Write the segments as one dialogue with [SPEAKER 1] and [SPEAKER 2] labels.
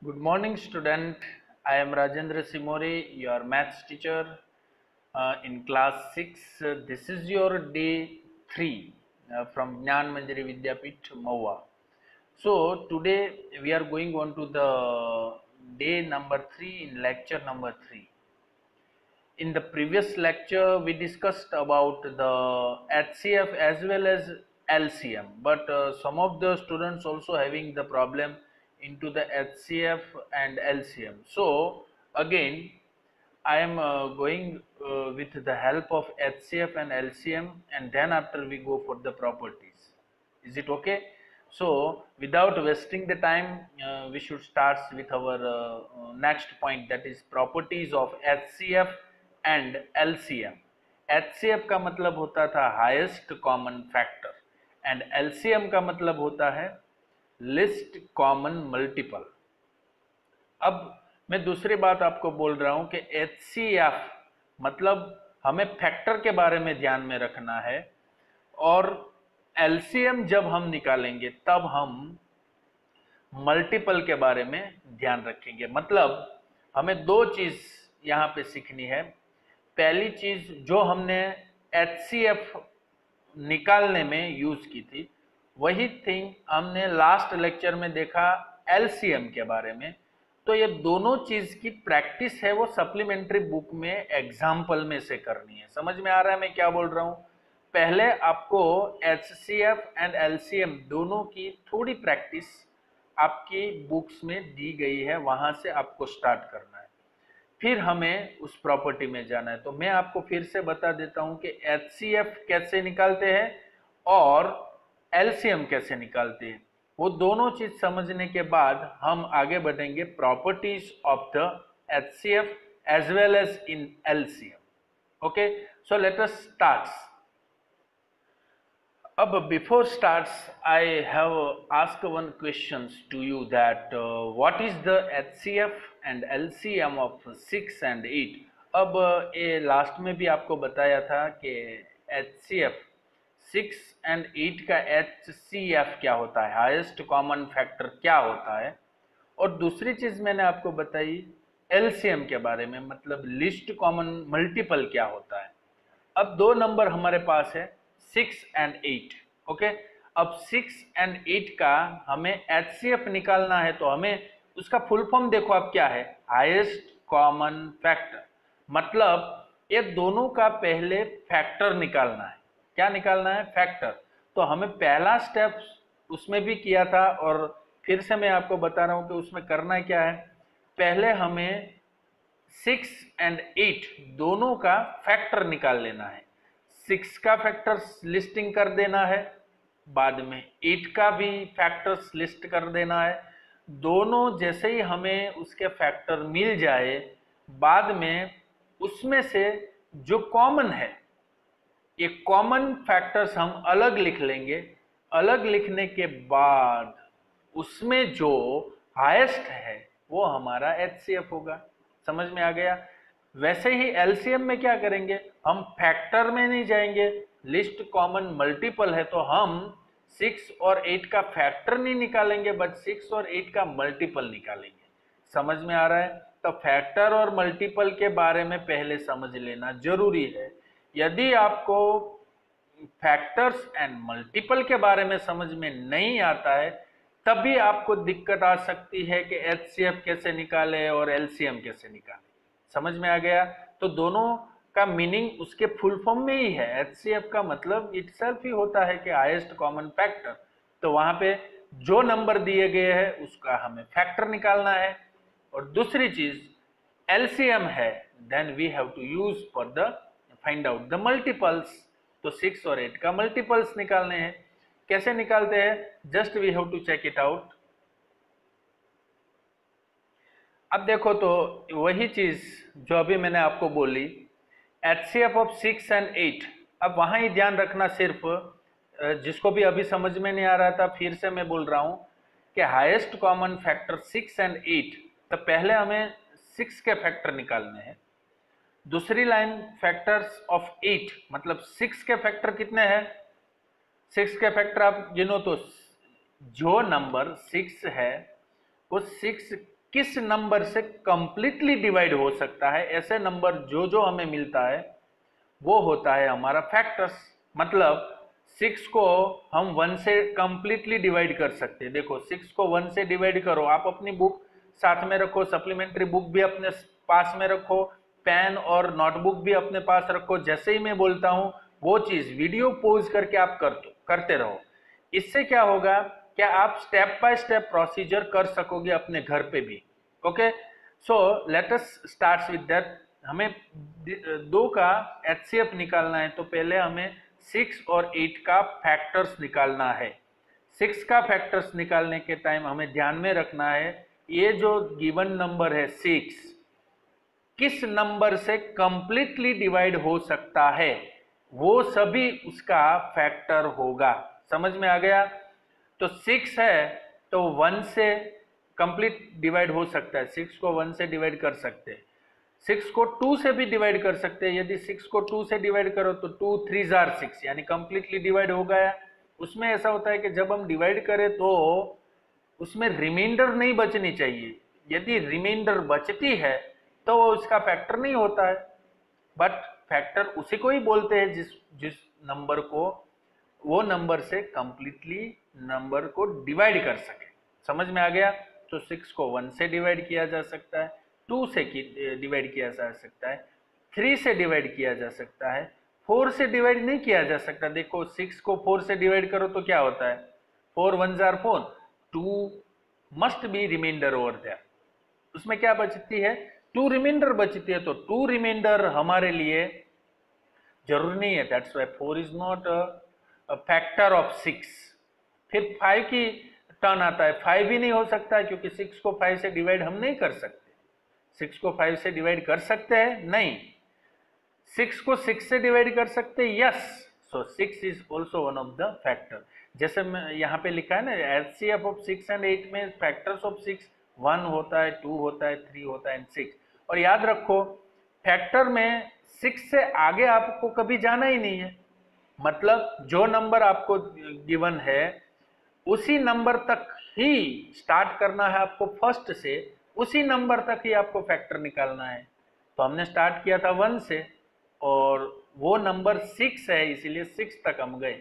[SPEAKER 1] Good morning, student. I am Rajendra Simori, your maths teacher in class 6. This is your day 3 from Jnana Manjari Vidyapith, Maua. So, today we are going on to the day number 3 in lecture number 3. In the previous lecture, we discussed about the HCF as well as LCM, but some of the students also having the problem into the HCF and LCM. So again, I am going with the help of HCF and LCM, and then after we go for the properties. Is it okay? So without wasting the time, we should start with our next point, that is properties of HCF and LCM. HCF का मतलब होता था highest common factor and LCM का मतलब होता है list common multiple. अब मैं दूसरी बात आपको बोल रहा हूं कि HCF मतलब हमें फैक्टर के बारे में ध्यान में रखना है, और LCM जब हम निकालेंगे तब हम मल्टीपल के बारे में ध्यान रखेंगे। मतलब हमें दो चीज यहाँ पे सीखनी है। पहली चीज जो हमने HCF निकालने में यूज की थी, वही थिंग हमने लास्ट लेक्चर में देखा LCM के बारे में। तो ये दोनों चीज की प्रैक्टिस है वो सप्लीमेंट्री बुक में एग्जाम्पल में से करनी है। समझ में आ रहा है मैं क्या बोल रहा हूं? पहले आपको HCF एंड LCM दोनों की थोड़ी प्रैक्टिस आपकी बुक्स में दी गई है, वहां से आपको स्टार्ट करना है, फिर हमें उस प्रॉपर्टी में जाना है। तो मैं आपको फिर से बता देता हूं कि HCF कैसे निकालते हैं और LCM कैसे निकालते हैं। वो दोनों चीज समझने के बाद हम आगे बढ़ेंगे properties of the HCF as well as in LCM। Okay, so let us start. अब before starts, I have asked one questions to you that what is the HCF and LCM of 6 and 8? अब ये last में भी आपको बताया था कि HCF 6 and 8 का HCF क्या होता है, हाईएस्ट कॉमन फैक्टर क्या होता है, और दूसरी चीज मैंने आपको बताई LCM के बारे में, मतलब लिस्ट कॉमन मल्टीपल क्या होता है। अब दो नंबर हमारे पास है 6 एंड 8। ओके, अब 6 एंड 8 का हमें HCF निकालना है, तो हमें उसका फुल फॉर्म देखो अब क्या है, हाईएस्ट कॉमन फैक्टर। मतलब ये दोनों का पहले फैक्टर निकालना है। क्या निकालना है? फैक्टर। तो हमें पहला स्टेप उसमें भी किया था, और फिर से मैं आपको बता रहा हूं कि उसमें करना क्या है। पहले हमें 6 एंड 8 दोनों का फैक्टर निकाल लेना है। 6 का फैक्टर्स लिस्टिंग कर देना है, बाद में 8 का भी फैक्टर्स लिस्ट कर देना है। दोनों जैसे ही हमें उसके फैक्टर मिल जाए, बाद में उसमें से जो कॉमन है, ये कॉमन फैक्टर्स हम अलग लिख लेंगे। अलग लिखने के बाद उसमें जो हाईएस्ट है वो हमारा HCF होगा। समझ में आ गया? वैसे ही LCM में क्या करेंगे, हम फैक्टर में नहीं जाएंगे, लिस्ट कॉमन मल्टीपल है तो हम 6 और 8 का फैक्टर नहीं निकालेंगे, बट 6 और 8 का मल्टीपल निकालेंगे। समझ में आ रहा है? तो फैक्टर और मल्टीपल के बारे में पहले समझ लेना जरूरी है। यदि आपको फैक्टर्स एंड मल्टीपल के बारे में समझ में नहीं आता है, तभी आपको दिक्कत आ सकती है कि HCF कैसे निकाले और LCM कैसे निकाले। समझ में आ गया? तो दोनों का मीनिंग उसके फुल फॉर्म में ही है। HCF का मतलब इटसेल्फ ही होता है कि हाईएस्ट कॉमन फैक्टर। तो वहां पे जो नंबर दिए गए हैं उसका हमें फैक्टर निकालना है, और दूसरी चीज LCM है, then we have to use for the find out the multiples. तो 6 और 8 का मल्टीपल्स निकालने हैं। कैसे निकालते हैं? Just we have to check it out. अब देखो, तो वही चीज जो अभी मैंने आपको बोली, HCF ऑफ 6 एंड 8। अब वहां ही ध्यान रखना, सिर्फ जिसको भी अभी समझ में नहीं आ रहा था, फिर से मैं बोल रहा हूं कि हाईएस्ट कॉमन फैक्टर 6 एंड 8। तो पहले हमें 6 के फैक्टर निकालने हैं। दूसरी लाइन फैक्टर्स ऑफ 8, मतलब 6 के फैक्टर कितने हैं? 6 के फैक्टर आप गिनो तो जो नंबर 6 है वो 6 किस नंबर से कंप्लीटली डिवाइड हो सकता है, ऐसे नंबर जो जो हमें मिलता है वो होता है हमारा फैक्टर्स। मतलब 6 को हम 1 से कंप्लीटली डिवाइड कर सकते हैं। देखो 6 को 1 से डिवाइड करो, आप अपनी बुक साथ में रखो, सप्लीमेंट्री बुक भी अपने पास में रखो, पेन और नोटबुक भी अपने पास रखो। जैसे ही मैं बोलता हूं वो चीज वीडियो पॉज करके आप करते रहो। इससे क्या होगा, क्या आप स्टेप बाय स्टेप प्रोसीजर कर सकोगे अपने घर पे भी। Okay, so let us start with that. हमें 2 का एचसीएफ निकालना है, तो पहले हमें 6 और 8 का फैक्टर्स निकालना है। 6 का फैक्टर्स निकालने के टाइम हमें ध्यान में रखना है, ये जो गिवन नंबर है 6 किस नंबर से कंप्लीटली डिवाइड हो सकता है, वो सभी उसका फैक्टर होगा। समझ में आ गया? तो 6 है तो 1 से कंप्लीट डिवाइड हो सकता है, 6 को 1 से डिवाइड कर सकते हैं। 6 को 2 से भी डिवाइड कर सकते हैं, यदि 6 को 2 से डिवाइड करो तो 2 3 जार 6 यानी कंप्लीटली डिवाइड हो गया। उसमें ऐसा होता है कि जब हम डिवाइड करें तो उसमें रिमाइंडर नहीं बचनी चाहिए। यदि रिमाइंडर बचती है तो वो उसका फैक्टर नहीं होता है। बट फैक्टर उसी को ही बोलते हैं जिस जिस नंबर को वो नंबर से कंप्लीटली नंबर को डिवाइड कर सके। समझ में आ गया? तो 6 को 1 से डिवाइड किया जा सकता है, 2 से डिवाइड किया जा सकता है, 3 से डिवाइड किया जा सकता है, 4 से डिवाइड नहीं किया जा सकता। देखो 6 को 4 से डिवाइड करो तो क्या होता है, 4 1 जार 4, 2 must be remainder over there. उसमें क्या बचती है, 2 रिमाइंडर बचती है। तो 2 रिमाइंडर हमारे लिए जरूरी नहीं है, that's why 4 is not a factor of 6। फिर 5 की टर्न आता है, 5 भी नहीं हो सकता क्योंकि 6 को 5 से डिवाइड हम नहीं कर सकते। 6 को 5 से डिवाइड कर सकते हैं? नहीं। 6 को 6 से डिवाइड कर सकते हैं? Yes. So 6 is also one of the factor. जैसे मैं यहाँ पे लिखा है ना, एचसीएफ ऑफ 6 एंड 8 में फैक्टर्स ऑफ 6 1 होता है, 2 होता है, 3 होता है एंड 6। और याद रखो फैक्टर में 6 से आगे आपको कभी जाना ही नहीं है। मतलब जो नंबर आपको गिवन है उसी नंबर तक ही स्टार्ट करना है आपको, फर्स्ट से उसी नंबर तक ही आपको फैक्टर निकालना है। तो हमने स्टार्ट किया था 1 से और वो नंबर 6 है, इसीलिए 6 तक हम गए।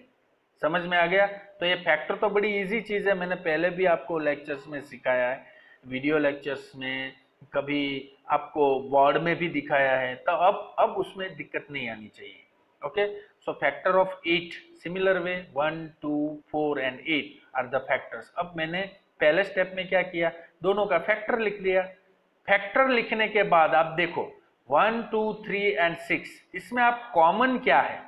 [SPEAKER 1] समझ में आ गया? तो ये फैक्टर तो बड़ी इजी चीज़ है, मैंने पहले भी आपको लेक्चर्स में सिखाया है, वीडियो लेक्चर्स में, कभी आपको बोर्ड में भी दिखाया है। तो अब उसमें दिक्कत नहीं आनी चाहिए। Okay, so factor of 8 similar way 1 2 4 and 8 are the factors. अब मैंने पहले स्टेप में क्या किया, दोनों का फैक्टर लिख लिया। फैक्टर लिखने के बाद आप देखो 1 2 3 एंड 6, इसमें आप कॉमन क्या है,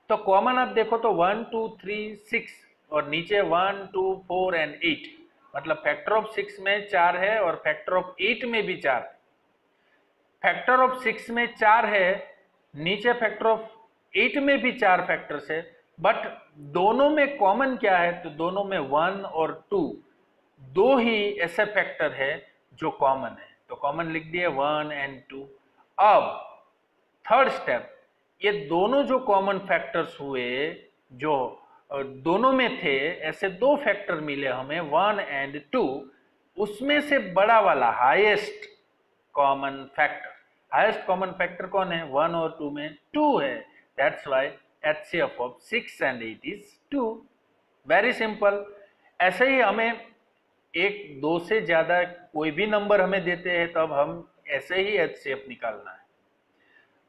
[SPEAKER 1] तो कॉमन आप देखो तो 1 2 3 6 और नीचे 1 2 4 एंड 8, मतलब फैक्टर ऑफ 6 में 4 है और फैक्टर ऑफ 8 में भी 4 है। फैक्टर ऑफ 6 में 4 है, नीचे फैक्टर ऑफ 8 में भी 4 फैक्टर्स है, बट दोनों में कॉमन क्या है, तो दोनों में 1 और 2 दो ही ऐसे फैक्टर है जो कॉमन है। तो कॉमन लिख दिए 1 एंड 2। अब थर्ड स्टेप, ये दोनों जो कॉमन फैक्टर्स हुए, जो दोनों में थे, ऐसे 2 फैक्टर मिले हमें 1 एंड 2, उसमें से बड़ा वाला highest common factor, highest common factor कौन है, 1 और 2 में 2 है। That's why HCF of 6 and 8 is 2। Very simple. ऐसे ही हमें 1 2 से ज्यादा कोई भी नंबर हमें देते हैं तब हम ऐसे ही एचसीएफ निकालना है।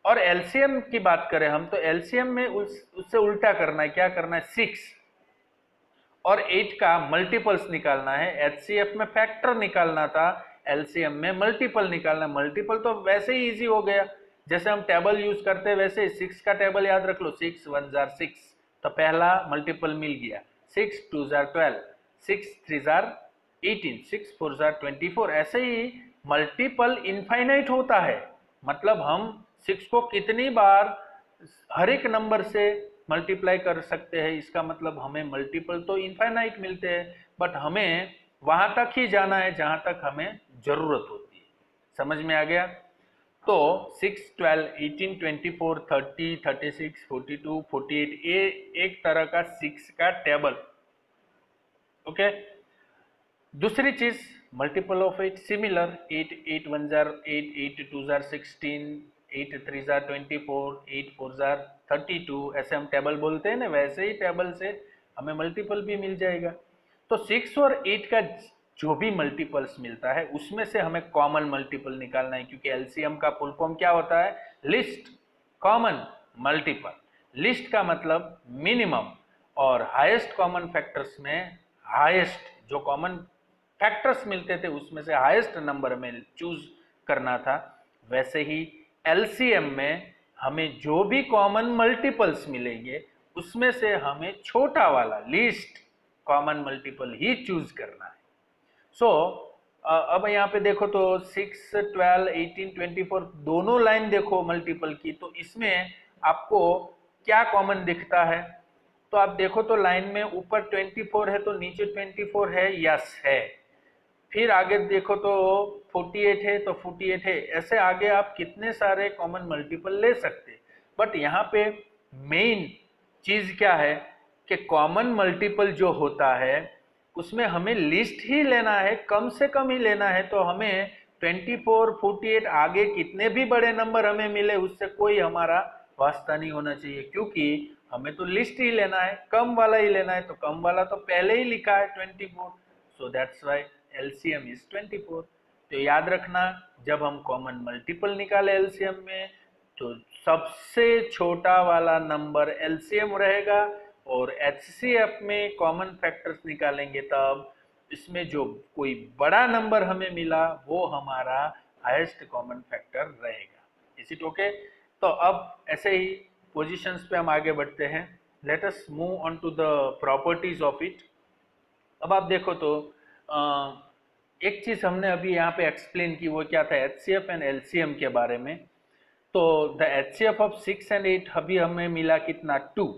[SPEAKER 1] और एलसीएम की बात करें हम, तो एलसीएम में उससे उल्टा करना है। क्या करना है, 6 और 8 का मल्टीपल्स निकालना है। एचसीएफ में फैक्टर निकालना था, एलसीएम में मल्टीपल निकालना। मल्टीपल तो वैसे ही इजी हो गया, जैसे हम टेबल यूज करते हैं वैसे। 6 का टेबल याद रख लो, 6 1 जार 6, तो पहला मल्टीपल मिल गया। 6 2 जार 12, 6 3 जार 18, 6 4 जार 24। ऐसे ही मल्टीपल इनफाइनाइट होता है, मतलब हम 6 को कितनी बार हर एक नंबर से मल्टीप्लाई कर सकते हैं। इसका मतलब हमें मल्टीपल तो इनफाइनाइट मिलते हैं, बट हमें वहां तक ही जाना है जहां तक हमें जरूरत होती है। समझ में आ गया? तो 6 12 18 24 30 36 42 48 ये एक तरह का 6 का टेबल। ओके, दूसरी चीज multiple of 8 similar, 8 8 1 jar 8, 8 2 jar 16, 8 3 jar 24, 8 4 jar 32, ऐसे हम टेबल बोलते हैं ना, वैसे ही टेबल से हमें मल्टीपल भी मिल जाएगा। तो 6 और 8 का जो भी मल्टीपल्स मिलता है उसमें से हमें कॉमन मल्टीपल निकालना है, क्योंकि एलसीएम का फुल फॉर्म क्या होता है? List common multiple. लिस्ट का मतलब मिनिमम, और हाईएस्ट कॉमन फैक्टर्स में हाईएस्ट जो कॉमन फैक्टर्स मिलते थे उसमें से हाईएस्ट नंबर में चूज करना था। वैसे ही एलसीएम में हमें जो भी कॉमन मल्टीपल्स मिलेंगे उसमें से हमें छोटा वाला लीस्ट कॉमन मल्टीपल ही चूज करना है। सो अब यहाँ पे देखो तो 6, 12, 18, 24 दोनों लाइन देखो मल्टीपल की, तो इसमें आपको क्या कॉमन दिखता है? तो आप देखो तो लाइन में ऊपर 24 है तो नीचे 24 है, यस है। फिर आगे देखो तो 48 है तो 48 है। ऐसे आगे आप कितने सारे कॉमन मल्टीपल ले सकते, बट यहाँ पे मेन चीज क्या है कि कॉमन मल्टीपल जो होता है उसमें हमें लिस्ट ही लेना है, कम से कम ही लेना है। तो हमें 24, 48 आगे कितने भी बड़े नंबर हमें मिले उससे कोई हमारा वास्ता नहीं होना चाहिए, क्योंकि हमें तो लिस्ट ही लेना है, कम वाला ही लेना है। तो कम वाला तो पहले ही लिखा है 24, so that's why LCM is 24। तो याद रखना, जब हम कॉमन मल्टीपल निकाले एलसीएम में तो सबसे छोटा वाला नंबर एलसीएम रहेगा, और एचसीएफ में कॉमन फैक्टर्स निकालेंगे तब इसमें जो कोई बड़ा नंबर हमें मिला वो हमारा हाईएस्ट कॉमन फैक्टर रहेगा। Is it okay? तो अब ऐसे ही पोजीशंस पे हम आगे बढ़ते हैं। Let us move on to the properties of it. अब आप देखो तो एक चीज हमने अभी यहाँ पे एक्सप्लेन की, वो क्या था? एचसीएफ एंड एलसीएम के बारे में। तो द एचसीएफ ऑफ 6 एंड 8 अभी हमें मिला कितना? 2,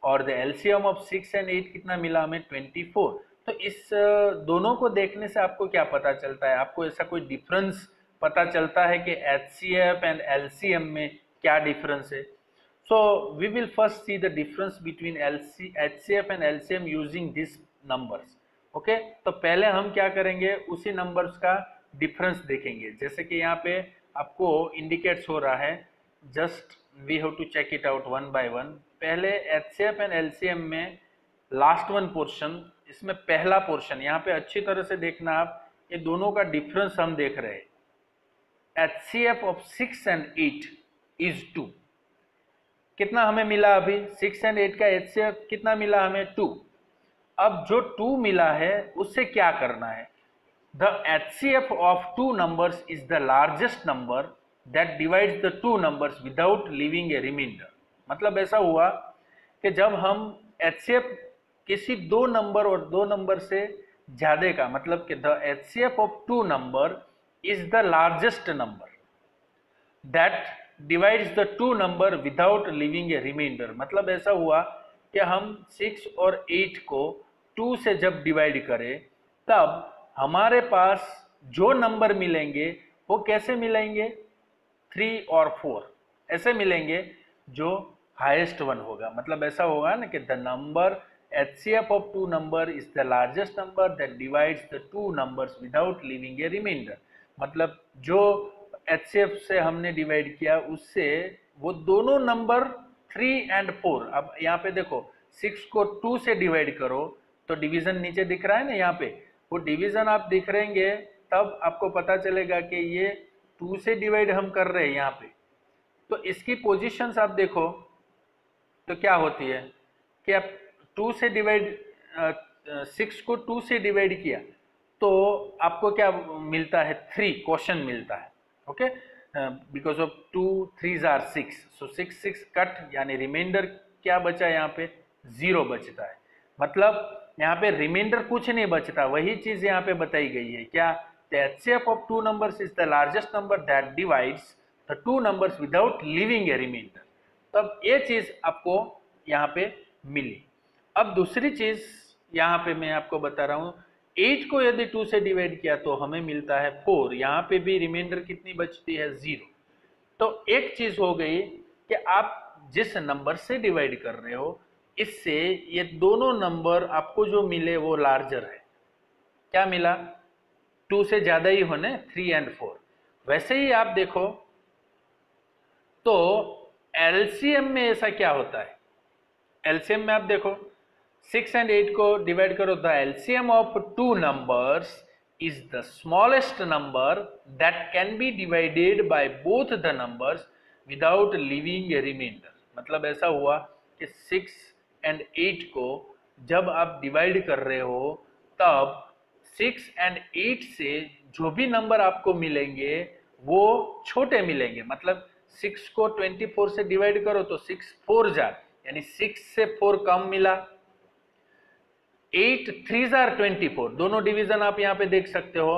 [SPEAKER 1] और द एलसीएम ऑफ 6 एंड 8 कितना मिला हमें? 24। तो इस दोनों को देखने से आपको क्या पता चलता है? आपको ऐसा कोई डिफरेंस पता चलता है कि एचसीएफ एंड एलसीएम में क्या डिफरेंस है? So we will first see the difference between HCF and LCM using this numbers. Okay, तो पहले हम क्या करेंगे, उसी नंबर्स का डिफरेंस देखेंगे। जैसे कि यहाँ पे आपको इंडिकेट्स हो रहा है, just we have to check it out one by one. पहले एचसीएफ एंड एलसीएम में लास्ट वन पोर्शन, इसमें पहला पोर्शन, यहाँ पे अच्छी तरह से देखना आप, ये दोनों का डिफरेंस हम देख रहे हैं। HCF of 6 and 8 is 2। कितना हमें मिला अभी? 6 एंड 8 का एचसीएफ कितना मिला हमें? 2। अब जो 2 मिला है उससे क्या करना है? The HCF of two numbers is the largest number that divides the two numbers without leaving a remainder। मतलब ऐसा हुआ कि जब हम HCF किसी दो नंबर और दो नंबर से ज्यादा का, मतलब कि the HCF of two number is the largest number that divides the two number without leaving a remainder। मतलब ऐसा हुआ कि हम 6 और 8 को 2 से जब डिवाइड करें तब हमारे पास जो नंबर मिलेंगे वो कैसे मिलेंगे? 3 और 4 ऐसे मिलेंगे, जो हाईएस्ट वन होगा। मतलब ऐसा होगा ना कि the number HCF of two number is the largest number that divides the two numbers without leaving a remainder. मतलब जो HCF से हमने डिवाइड किया उससे वो दोनों नंबर 3 एंड 4, अब यहाँ पे देखो 6 को 2 से डिवाइड करो तो डिवीजन नीचे दिख रहा है ना, यहाँ पे वो डिवीजन आप दिख रहेंगे तब आपको पता चलेगा कि ये 2 से डिवाइड हम कर रहे हैं यहाँ पे। तो इसकी पोजीशंस आप देखो तो क्या होती है कि आप 2 से डिवाइड 6 को 2 से डिवाइड किया तो आपको क्या मिलता है? 3 क्वेश्चन मिलता है। Okay, because of 2 3s are 6, so 6 6 cut, यानी रिमाइंडर क्या बचा? यहाँ पे 0 बचता है। मतलब यहाँ पे रिमाइंडर कुछ नहीं बचता, वही चीज यहाँ पे बताई गई है। क्या? The HCF of two numbers is the largest number that divides the two numbers without leaving a remainder. तब ये चीज आपको यहाँ पे मिली। अब दूसरी चीज यहाँ पे मैं आपको बता रहा हूँ, 8 को यदि 2 से डिवाइड किया तो हमें मिलता है 4। यहाँ पे भी रिमाइंडर कितनी बचती है? 0। तो एक चीज हो गई कि आप जिस नंबर से डिवाइड कर रहे हो इससे ये दोनों नंबर आपको जो मिले वो लार्जर है। क्या मिला? 2 से ज़्यादा ही होने 3 एंड 4। वैसे ही आप देखो तो एलसीएम में ऐसा क्या होता है, एलसीएम में आप देखो 6 एंड 8 को डिवाइड करो, the LCM of two numbers is the smallest number that can be divided by both the numbers without leaving a remainder. मतलब ऐसा हुआ कि 6 एंड 8 को जब आप डिवाइड कर रहे हो तब 6 एंड 8 से जो भी नंबर आपको मिलेंगे वो छोटे मिलेंगे। मतलब 6 को 24 से डिवाइड करो तो 6 4 जार, यानी 6 से 4 कम मिला। 8 3 जार 24, दोनों डिवीजन आप यहाँ पे देख सकते हो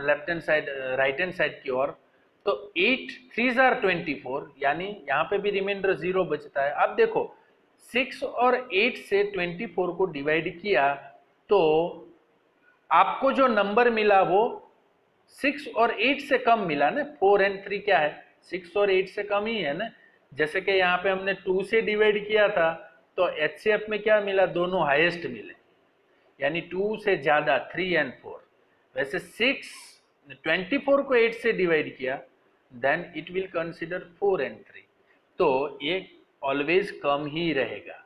[SPEAKER 1] left hand side right hand side की ओर। तो 8 3 जार 24, यानी यहाँ पे भी रिमाइंडर 0 बचता है। अब देखो 6 और 8 से 24 को डिवाइड किया तो आपको जो नंबर मिला वो 6 और 8 से कम मिला ना। 4 एंड 3 क्या है, 6 और 8 से कम ही है ना। जैसे कि यहाँ पे हमने 2 से डिवाइड किया था तो एचसीएफ में क्या मिला, दोनों हाईएस्ट मिले, यानी 2 से ज्यादा 3 एंड 4। वैसे 24 को 8 से डिवाइड किया then it will consider 4 and 3, तो ये ऑलवेज कम ही रहेगा।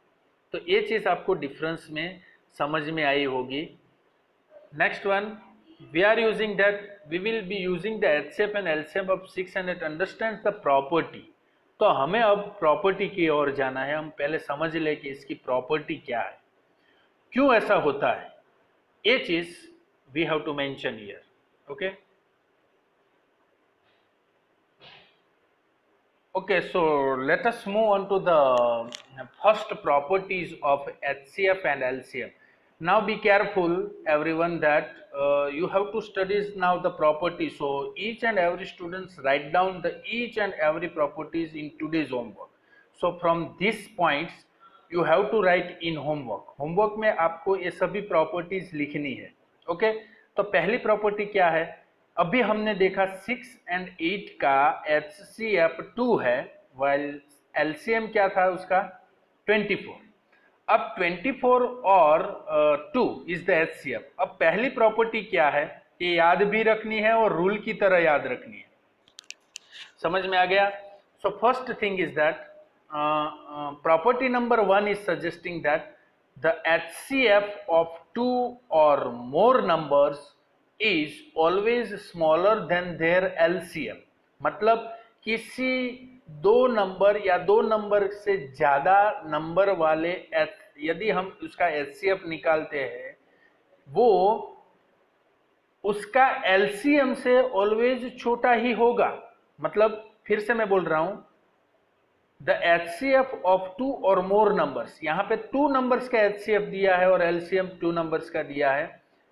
[SPEAKER 1] तो ये चीज आपको डिफरेंस में समझ में आई होगी। Next one, we are using that, we will be using the HCF and LCM of 6 and it understands the property। तो हमें अब प्रॉपर्टी की ओर जाना है। हम पहले समझ ले कि इसकी प्रॉपर्टी क्या है, क्यों ऐसा होता है, ये चीज we have to mention here. Okay okay, so let us move on to the first properties of HCF and LCM। Now be careful everyone that you have to study now the property, so each and every students write down the each and every properties in today's homework। So from these points you have to write in homework में आपको ये सभी properties लिखनी है। Okay तो पहली property क्या है, अभी हमने देखा 6 एंड 8 का HCF 2 है, while LCM क्या था उसका 24। अब 24 और 2 इज द HCF। अब पहली प्रॉपर्टी क्या है ये याद भी रखनी है और रूल की तरह याद रखनी है। समझ में आ गया। So first thing is that property number 1 is suggesting that the HCF of 2 or more numbers is always smaller than their LCM। मतलब किसी दो नंबर या दो नंबर से ज्यादा नंबर वाले यदि हम उसका HCF निकालते हैं वो उसका LCM से ऑलवेज छोटा ही होगा। मतलब फिर से मैं बोल रहा हूं, the HCF of 2 or more numbers, यहाँ पे 2 नंबर्स का HCF दिया है और LCM 2 नंबर्स का दिया है।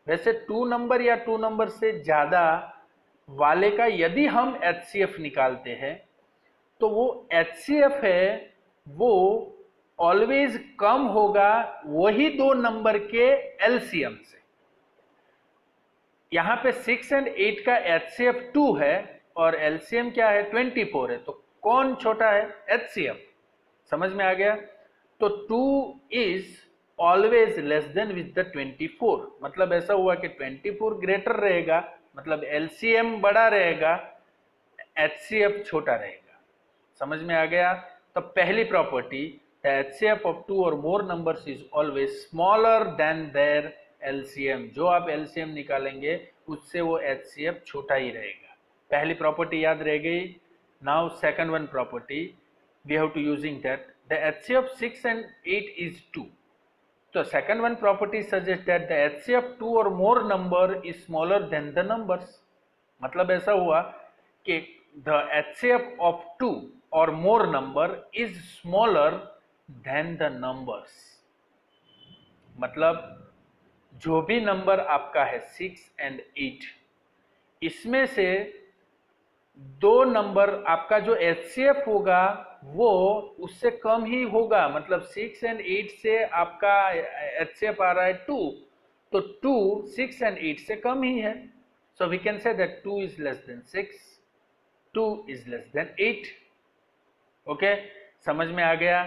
[SPEAKER 1] वैसे 2 नंबर या 2 नंबर से ज्यादा वाले का यदि हम HCF निकालते हैं तो वो HCF है वो ऑलवेज कम होगा वही दो नंबर के LCM से। यहां पे 6 एंड 8 का HCF 2 है और LCM क्या है 24 है, तो कौन छोटा है, HCF। समझ में आ गया। तो 2 is always less than with the 24। मतलब ऐसा हुआ कि 24 ग्रेटर रहेगा, मतलब LCM बड़ा रहेगा, HCF छोटा रहेगा। समझ में आ गया। तो पहली property, the HCF of 2 or more numbers is always smaller than their LCM। जो आप LCM निकालेंगे उससे वो HCF छोटा ही रहेगा। पहली प्रॉपर्टी याद रह गई। Now second one property we have to using that the HCF 6 and 8 is 2। तो second one property suggest that the HCF 2 or more number is smaller than the numbers. मतलब ऐसा हुआ कि the HCF of 2 or more number is smaller than the numbers। मतलब जो भी number आपका है 6 and 8, इसमें से दो नंबर आपका जो HCF होगा वो उससे कम ही होगा। मतलब 6 and 8 से आपका HCF आ रहा है 2, तो 2 6 and 8 से कम ही है। So we can say that 2 is less than 6, 2 is less than 8। Okay समझ में आ गया।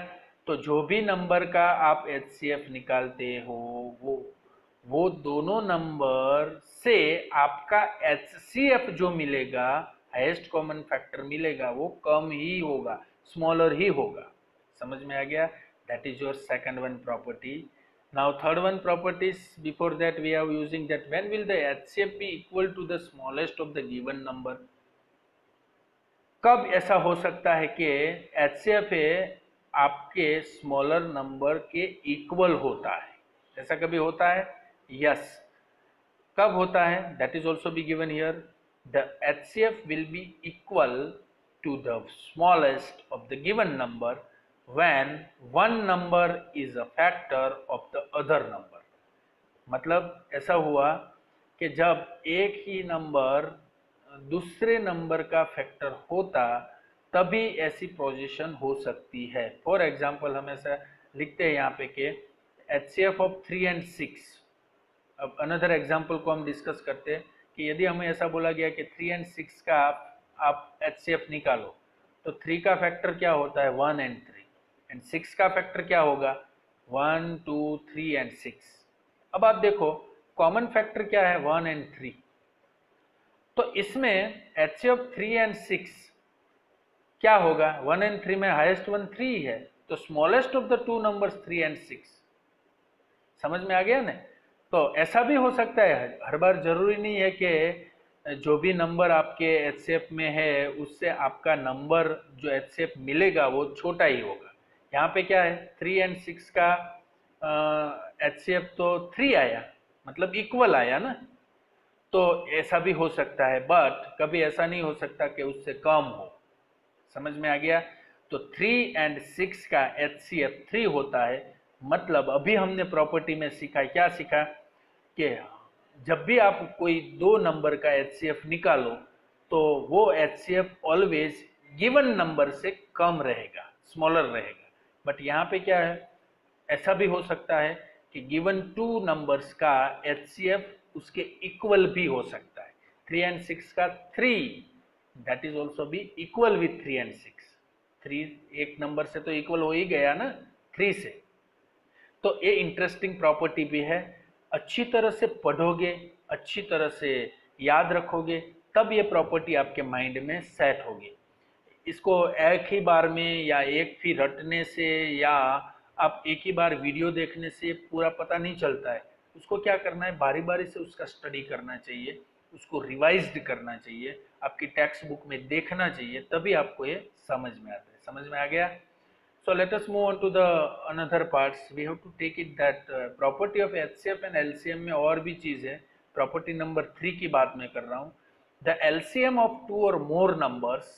[SPEAKER 1] तो जो भी नंबर का आप HCF निकालते हो वो वो दोनों नंबर से आपका HCF जो मिलेगा, हाईएस्ट कॉमन फैक्टर मिलेगा, वो कम ही होगा, स्मॉलर ही होगा। समझ में आ गया? That is your second one property. Now third one properties, before that we are using that when will the HCF be equal to the smallest of the given number. कब ऐसा हो सकता है कि HCF आपके स्मॉलर नंबर के equal होता है? ऐसा कभी होता है? यस। कब होता है? That is also be given here. The HCF will be equal to the smallest of the given number when one number is a factor of the other number. मतलब ऐसा हुआ कि जब एक ही नंबर दूसरे नंबर का फैक्टर होता तभी ऐसी पोजीशन हो सकती है। फॉर एग्जांपल हम ऐसा लिखते हैं यहाँ पे कि HCF ऑफ 3 and 6। अब अनदर एग्जांपल को हम डिस्कस करते हैं कि यदि हमें ऐसा बोला गया कि 3 and 6 का आप HCF निकालो, तो 3 का फैक्टर क्या होता है? 1 and 3, एंड 6 का फैक्टर क्या होगा? 1, 2, 3 and 6। अब आप देखो कॉमन फैक्टर क्या है? 1 and 3। तो इसमें HCF 3 and 6 क्या होगा? 1 and 3 में हाईएस्ट वन 3 है, तो smallest of the two numbers 3 and 6। समझ में आ गया ना? तो ऐसा भी हो सकता है, हर बार जरूरी नहीं है कि जो भी नंबर आपके HCF में है उससे आपका नंबर जो HCF मिलेगा वो छोटा ही होगा। यहाँ पे क्या है? 3 and 6 का HCF तो 3 आया, मतलब इक्वल आया ना। तो ऐसा भी हो सकता है, बट कभी ऐसा नहीं हो सकता कि उससे कम हो। समझ में आ गया? तो 3 and 6 का HCF 3 होता है। मतलब अभी हमने प्रॉपर्टी में सीखा, क्या सीखा? कि जब भी आप कोई दो नंबर का HCF निकालो तो वो HCF ऑलवेज गिवन नंबर से कम रहेगा, स्मॉलर रहेगा। बट यहाँ पे क्या है? ऐसा भी हो सकता है कि गिवन टू नंबर्स का HCF उसके इक्वल भी हो सकता है। 3 and 6 का 3, that is also B equal with 3 and 6। 3 एक नंबर से तो इक्वल हो ही गया ना 3 से। तो ये इंटरेस्टिंग प्रॉपर्टी भी है। अच्छी तरह से पढ़ोगे, अच्छी तरह से याद रखोगे, तब ये प्रॉपर्टी आपके माइंड में सेट होगी। इसको एक ही बार में या एक ही रटने से या आप एक ही बार वीडियो देखने से पूरा पता नहीं चलता है। उसको क्या करना है? बारी बारी से उसका स्टडी करना चाहिए, उसको रिवाइज्ड करना चाहिए, आपकी टेक्स्ट बुक में देखना चाहिए, तभी आपको ये समझ में आता है। समझ में आ गया? So let us move on to the another parts. We have to take it that property of HCF and LCM में और भी चीज़ है। प्रॉपर्टी नंबर 3 की बात मैं कर रहा हूँ। The LCM of two or more numbers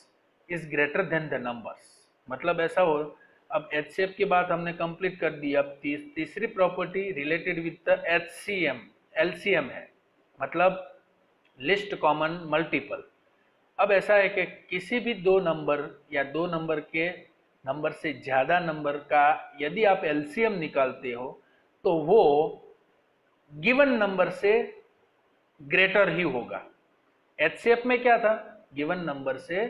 [SPEAKER 1] is greater than the numbers। मतलब ऐसा हो, अब HCF की बात हमने कंप्लीट कर दी। अब तीसरी property related with the HCM, LCM है, मतलब लिस्ट कॉमन मल्टीपल। अब ऐसा है कि किसी भी दो नंबर या दो नंबर के नंबर से ज़्यादा नंबर का यदि आप LCM निकालते हो तो वो गिवन नंबर से ग्रेटर ही होगा। HCF में क्या था? गिवन नंबर से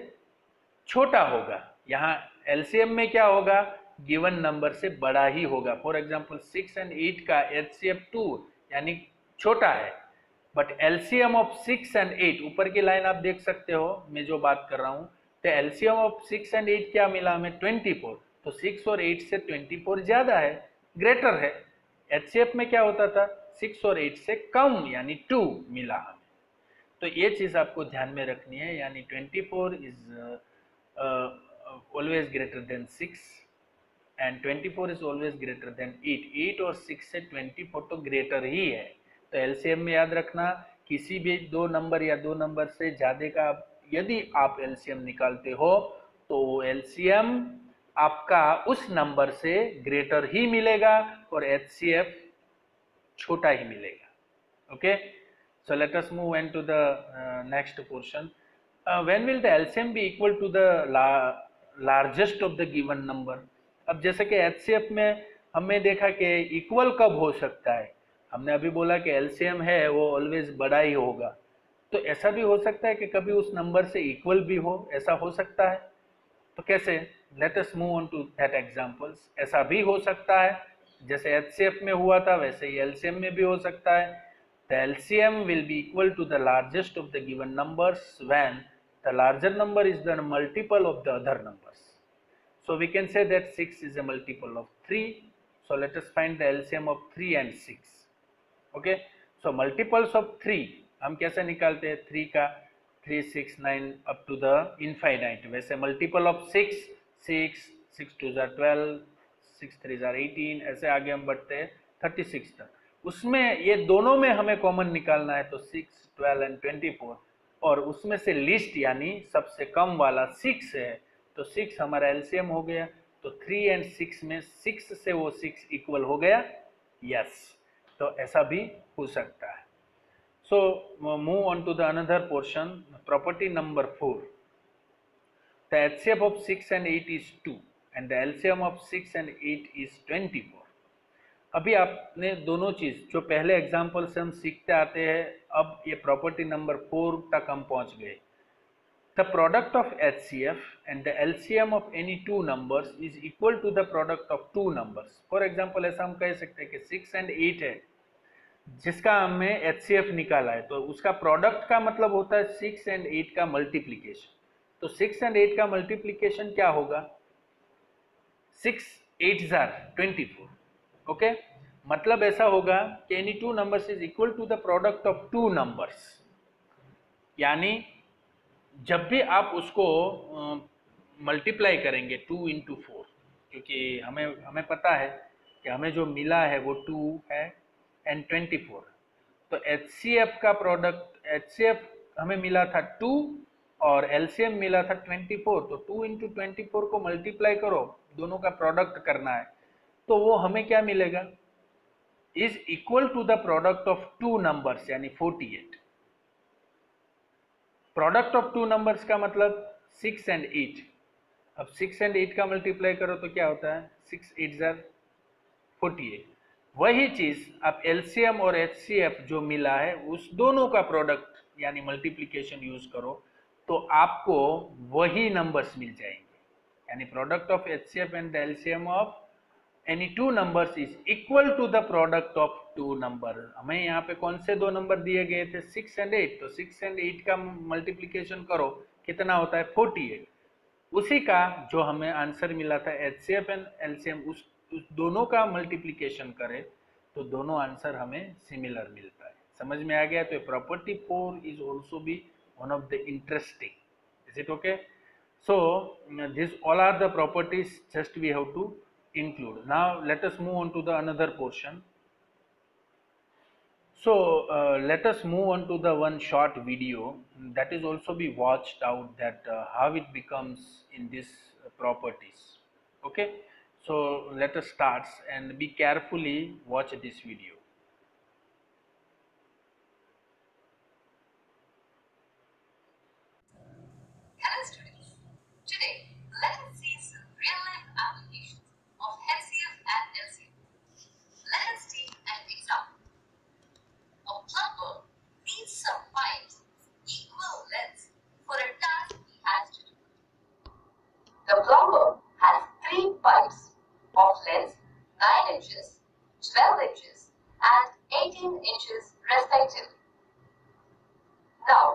[SPEAKER 1] छोटा होगा। यहाँ LCM में क्या होगा? गिवन नंबर से बड़ा ही होगा। फॉर एग्जाम्पल 6 and 8 का HCF 2 यानी छोटा है, बट LCM ऑफ 6 and 8, ऊपर की लाइन आप देख सकते हो मैं जो बात कर रहा हूँ, तो LCM ऑफ 6 and 8 क्या मिला हमें? 24। तो 6 और 8 से 24 ज्यादा है, ग्रेटर है। HCF में क्या होता था? 6 और 8 से कम यानी 2 मिला हमें। तो ये चीज आपको ध्यान में रखनी है, यानी 24 is always greater than 6 and 24 is always greater than 8। 8 और 6 से 24 तो ग्रेटर ही है। तो LCM में याद रखना, किसी भी दो नंबर या दो नंबर से ज्यादा का यदि आप LCM निकालते हो तो LCM आपका उस नंबर से ग्रेटर ही मिलेगा और HCF छोटा ही मिलेगा। Okay, so let us move into the next portion. When will the LCM be equal to the largest of the given number? अब जैसे कि HCF में हमने देखा कि इक्वल कब हो सकता है? हमने अभी बोला कि LCM है वो ऑलवेज बड़ा ही होगा। तो ऐसा भी हो सकता है कि कभी उस नंबर से इक्वल भी हो, ऐसा हो सकता है। तो कैसे? Let us move on to that examples. ऐसा भी हो सकता है जैसे HCF में हुआ था वैसे ही LCM में भी हो सकता है. The LCM will be equal to the largest of the given numbers when the larger number is the multiple of the other numbers. So we can say that 6 is a multiple of 3. So let us find the LCM of 3 and 6. Okay. So multiples of 3 हम कैसे निकालते हैं? 3 का 3, 6, 9 up to the infinite. वैसे multiple of 6, 6, 6 2 are 12, 6 3 are 18, ऐसे आगे हम बढ़ते हैं 36 तक. उसमें ये दोनों में हमें कॉमन निकालना है, तो 6, 12 and 24, और उसमें से लिस्ट यानी सबसे कम वाला 6 है, तो 6 हमारा एलसीएम हो गया. तो 3 and 6 में 6 से वो 6 इक्वल हो गया. यस, तो ऐसा भी हो सकता है. So move on to the another portion, property number 4. The HCF of 6 and 8 is 2 and the LCM of 6 and 8 is 24. अभी आपने दोनों चीज जो पहले एग्जाम्पल से हम सीखते आते हैं, अब ये प्रॉपर्टी नंबर 4 तक हम पहुंच गए. The product of HCF and the LCM of any two numbers is equal to the product of two numbers. For example, ऐसा हम कह सकते हैं कि 6 and 8 है, जिसका हमने HCF निकाला है, तो उसका प्रोडक्ट का मतलब होता है 6 and 8 का मल्टीप्लीकेशन. तो 6 and 8 का मल्टीप्लीकेशन क्या होगा? 6 8s are 24. ओके, मतलब ऐसा होगा कि any two numbers is equal to the product of two numbers. यानी जब भी आप उसको मल्टीप्लाई करेंगे 2 into 4, क्योंकि हमें पता है कि हमें जो मिला है वो 2 है एंड 24. तो HCF का प्रोडक्ट, HCF हमें मिला था 2 और LCM मिला था 24. तो 2 into 24 को मल्टीप्लाई करो, दोनों का प्रोडक्ट करना है, तो वो हमें क्या मिलेगा? Is equal to the product of two numbers, यानी 48. प्रोडक्ट ऑफ टू नंबर्स का मतलब 6 and 8. अब 6 and 8 का मल्टीप्लाई करो तो क्या होता है? 6 8s are 48. वही चीज आप LCM और HCF जो मिला है उस दोनों का प्रोडक्ट यानी मल्टीप्लिकेशन यूज करो तो आपको वही नंबर्स मिल जाएंगे. यानी product of HCF and LCM of any two numbers is equal to the product of two number. हमें यहाँ पे कौन से दो नंबर दिए गए थे? 6 and 8. तो 6 and 8 का मल्टीप्लिकेशन करो, कितना होता है? 48. उसी का जो हमें आंसर मिला था HCF एंड LCM, उस दोनों का मल्टीप्लिकेशन करें तो दोनों आंसर हमें सिमिलर मिलता है. समझ में आ गया? तो property 4 is also be one of the interesting. Is it okay? So this all are the properties just we have to include. Now let us move on to the another portion. So let us move on to the one short video that is also be watched out, that how it becomes in this properties. Okay, so let us start and be carefully watch this video.
[SPEAKER 2] Hello students, today let us see some real life applications of HCF and LCM. Let us take an example. A plumber needs some pipes equal lengths for a task he has to do. The plumber has 3 pipes of length 9 inches, 12 inches and 18 inches respectively. Now,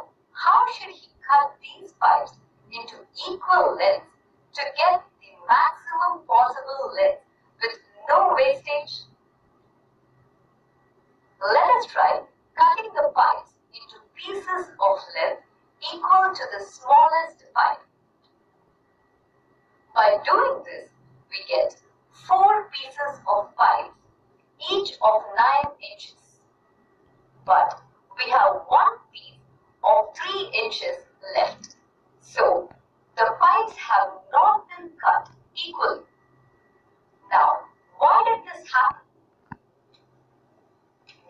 [SPEAKER 2] how should he cut these pipes into equal lengths to get the maximum possible length with no wastage? Let us try cutting the pipes into pieces of length equal to the smallest pipe. By doing this, we get 4 pieces of pipes, each of 9 inches. But we have 1 piece of 3 inches left. So, the pipes have not been cut equally. Now, why did this happen?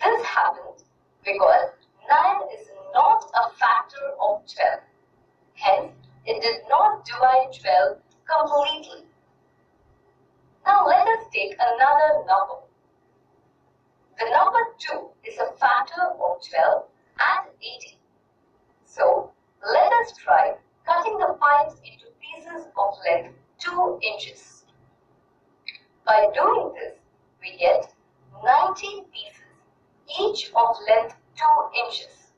[SPEAKER 2] This happened because 9 is not a factor of 12. Hence, it did not divide 12 completely. Now, let us take another number. The number 2 is a factor of 12 and 18. So, let us try cutting the pipes into pieces of length 2 inches. By doing this, we get 2 inches.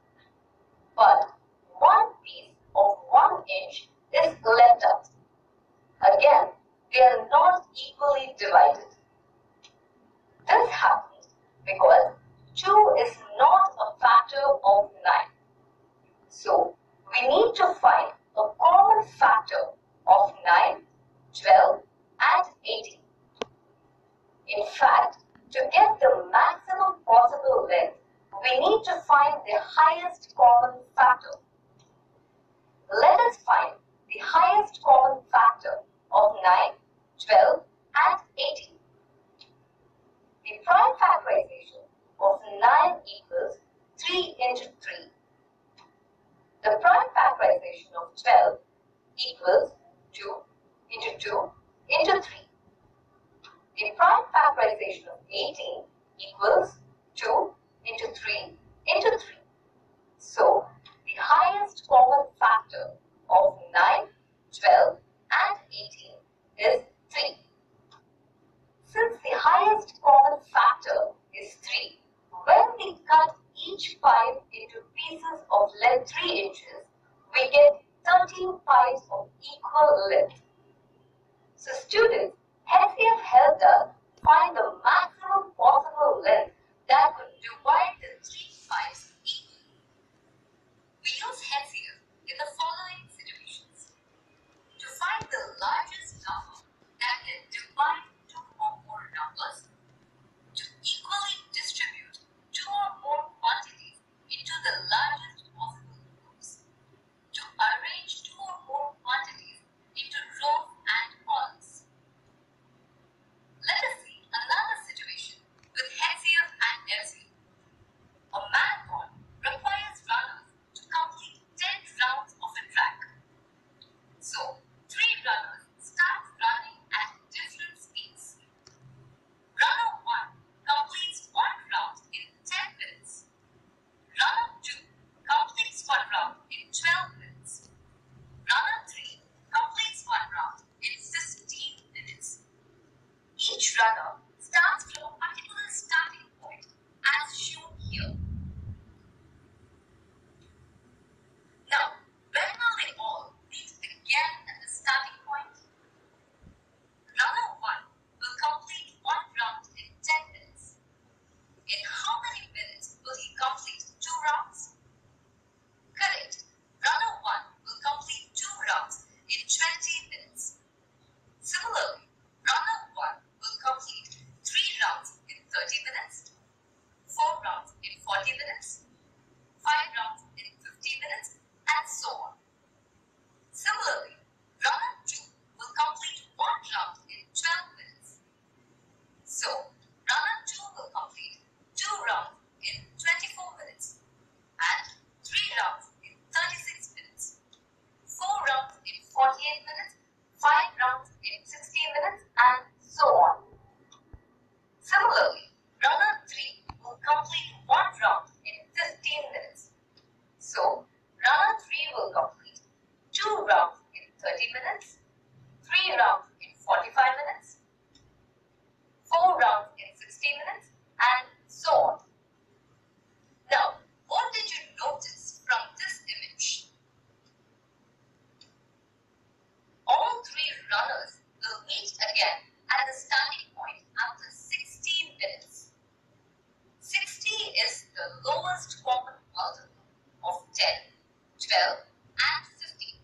[SPEAKER 2] But 1 piece of 1 inch is left out. Again, they are not equally divided. This happens because 2 is not a factor of 9. So, we need to find a common factor of 9, 12 and 18. In fact, to get the maximum possible length, we need to find the highest common factor. Let us find the highest common factor of 9, 12 and 18. The prime factorization of 9 equals 3 into 3. The prime factorization of 12 equals 2 into 2 into 3. The prime factorization of 18 equals 2 into 3 into 3. So, the highest common factor of 9, 12 and 18 is 3. Since the highest common factor is 3, when we cut each pipe into pieces of length 3 inches, we get 13 pipes of equal length. So students, HCF helped us find the maximum possible length that could divide the 3 pipes equally. We use HCF in the following situations. To find the largest number that can divide 2 or more numbers, to equally distribute 2 or more quantities into the largest possible groups, to arrange 2 or more quantities into rows and columns. Let us see another situation with HCF and LCF. A marathon requires runners to complete 10 rounds of a track. So, 3 runners start running at different speeds. Runner 1 completes 1 round in 10 minutes. Runner 2 completes 1 round in 12 minutes. Runner 3 completes 1 round in 15 minutes. Each runner starts from a particular starting point as shown here. Now, when will they all meet again at the starting point? Runner 1 will complete 1 round in 10 minutes. In how many minutes will he complete 2 rounds? Correct. Runner 1 will complete 2 rounds in 20 minutes. Similarly, runner 1 will complete 3 rounds in 30 minutes, 4 rounds in 40 minutes, 5 rounds in 50 minutes, and so on. Similarly, runner 2 will complete 1 round in 12 minutes. So, runner 2 will complete 2 rounds in 24 minutes, and 3 rounds in 36 minutes, 4 rounds in 48 minutes, 5 rounds in 60 minutes, and so on. Similarly, runner 3 will complete 1 round in 15 minutes. So, runner 3 will complete 2 rounds in 30 minutes, 3 rounds in 45 minutes, 4 rounds in 60 minutes, and so on. Now, what did you notice from this image? All 3 runners will meet again at the starting point after 60 minutes. 60 is the lowest common multiple of 10, 12, and 15.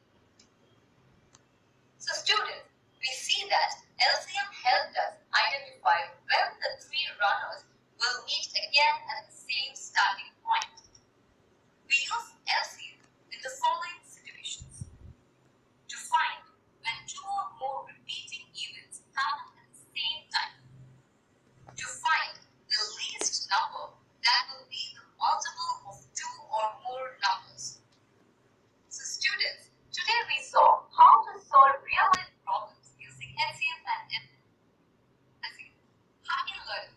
[SPEAKER 2] So students, we see that LCM helped us identify when the 3 runners will meet again at the same starting point. We use LCM in the following situations. To find when 2 or more repeating events happen at the same time. To find the least number that will be the multiple of 2 or more numbers. So students, today we saw how to solve real-life problems using HCF and LCM. Happy learning!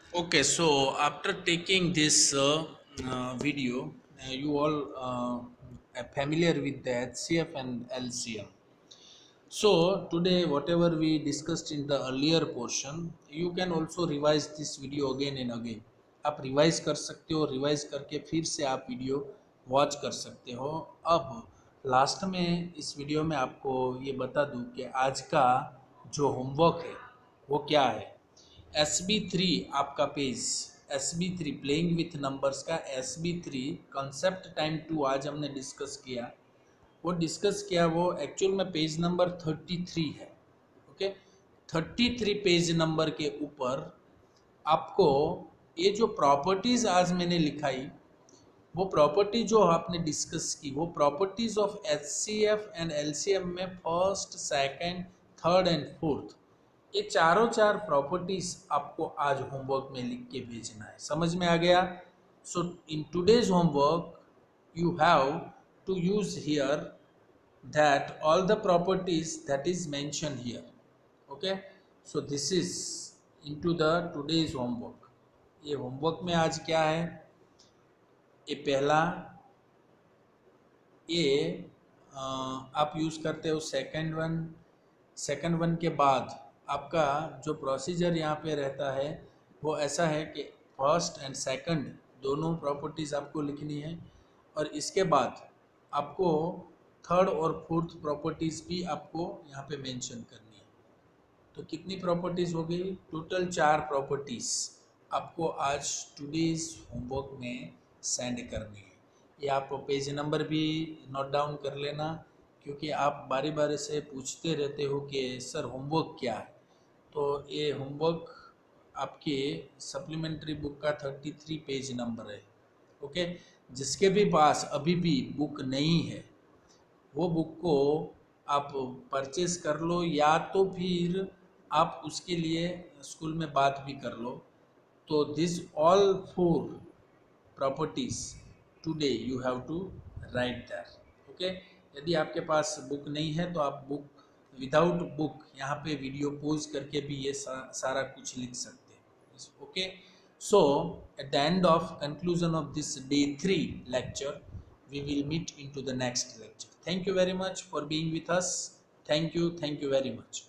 [SPEAKER 1] Okay, so after taking this video, you all familiar with the HCF and LCM. So today whatever we discussed in the earlier portion, you can also revise this video again and again. आप revise कर सकते हो, revise करके फिर से आप video watch कर सकते हो. अब लास्ट में इस वीडियो में आपको ये बता दूं कि आज का जो होमवर्क है वो क्या है. SB3 आपका page, SB3 playing with numbers का SB3 कंसेप्ट टाइम 2 आज हमने डिस्कस किया. वो एक्चुअल में पेज नंबर 33 है. ओके, 33 पेज नंबर के ऊपर आपको ये जो प्रॉपर्टीज आज मैंने लिखाई, वो प्रॉपर्टी जो आपने डिस्कस की, वो properties of HCF and LCM में first, second, third and fourth, ये चारों चार प्रॉपर्टीज आपको आज होमवर्क में लिख के भेजना है. समझ में आ गया? So in today's homework you have to use here that all the properties that is mentioned here. Okay, so this is into the today's homework. ये होमवर्क में आज क्या है? ये पहला, ये आप यूज़ करते हो सेकंड वन के बाद आपका जो प्रोसीजर यहाँ पे रहता है वो ऐसा है कि फर्स्ट एंड सेकंड दोनों प्रॉपर्टीज़ आपको लिखनी है, और इसके बाद आपको थर्ड और फोर्थ प्रॉपर्टीज़ भी आपको यहाँ पे मेंशन करनी है. तो कितनी प्रॉपर्टीज़ हो गई? टोटल 4 प्रॉपर्टीज़ आपको आज टुडेज होमवर्क में सेंड करनी है. ये आप पेज नंबर भी नोट डाउन कर लेना, क्योंकि आप बारी बारी से पूछते रहते हो कि सर होमवर्क क्या है. तो ये होमवर्क आपके सप्लीमेंट्री बुक का 33 पेज नंबर है. ओके, जिसके भी पास अभी भी बुक नहीं है वो बुक को आप परचेज कर लो, या तो फिर आप उसके लिए स्कूल में बात भी कर लो. तो this all 4 properties today you have to write that. Okay, यदि आपके पास बुक नहीं है तो आप बुक विदाउट बुक यहाँ पे वीडियो पॉज करके भी ये सारा कुछ लिख सकते हैं. Okay, so at the end of conclusion of this day 3 lecture, we will meet into the next lecture. Thank you very much for being with us. Thank you very much.